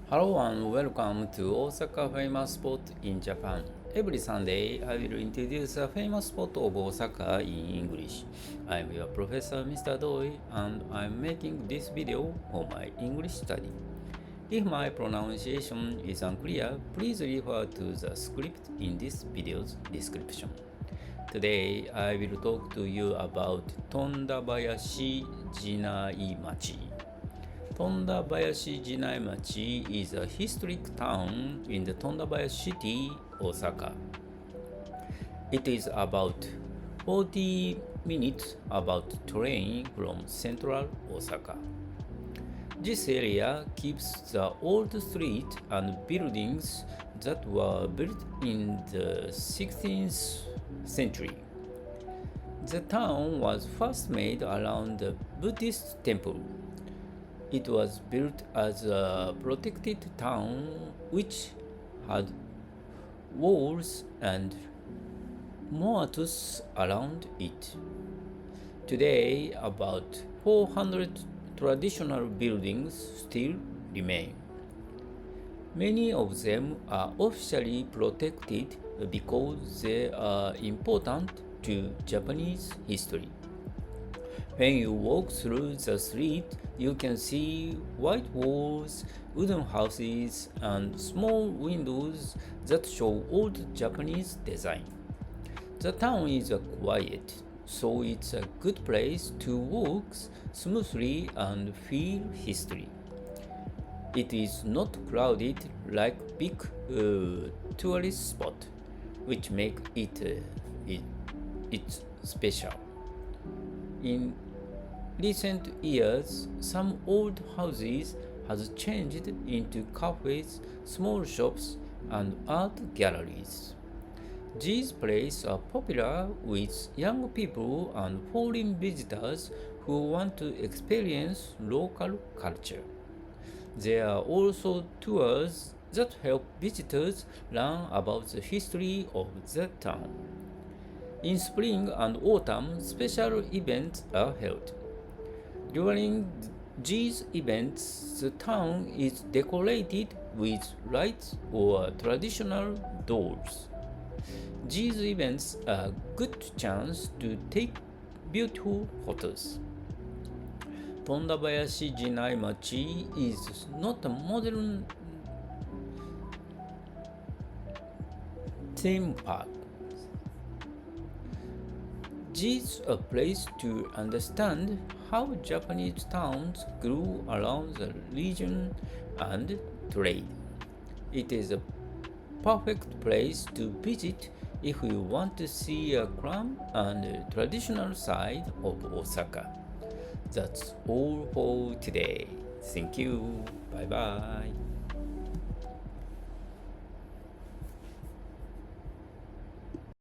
Hello and welcome to Osaka famous spot in Japan. Every Sunday I will introduce a famous spot of Osaka in English. I'm your professor Mr. Doi and I'm making this video on my English study. If my pronunciation is unclear, please refer to the script in this video's description. Today I will talk to you about Tondabayashi Jinaimachi. Tondabayashi Jinaimachi is a historic town in the Tondabayashi City, Osaka. It is about 40 minutes about train from central Osaka. This area keeps the old street and buildings that were built in the 16th century. The town was first made around the Buddhist temple. It was built as a protected town which had walls and moats around it. Today, about 400 traditional buildings still remain. Many of them are officially protected because they are important to Japanese history. When you walk through the street, you can see white walls, wooden houses, and small windows that show old Japanese design. The town is quiet, so it's a good place to walk smoothly and feel history. It is not crowded like big tourist spot, which make it special. In recent years, some old houses has changed into cafes, small shops, and art galleries. These places are popular with young people and foreign visitors who want to experience local culture. There are also tours that help visitors learn about the history of the town. In spring and autumn, special events are held. During these events, the town is decorated with lights or traditional dolls. These events are a good chance to take beautiful photos. Tondabayashi Jinaimachi is not a modern theme park. This is a place to understand how Japanese towns grew around the region and trade. It is a perfect place to visit if you want to see a calm and traditional side of Osaka. That's all for today. Thank you. Bye bye.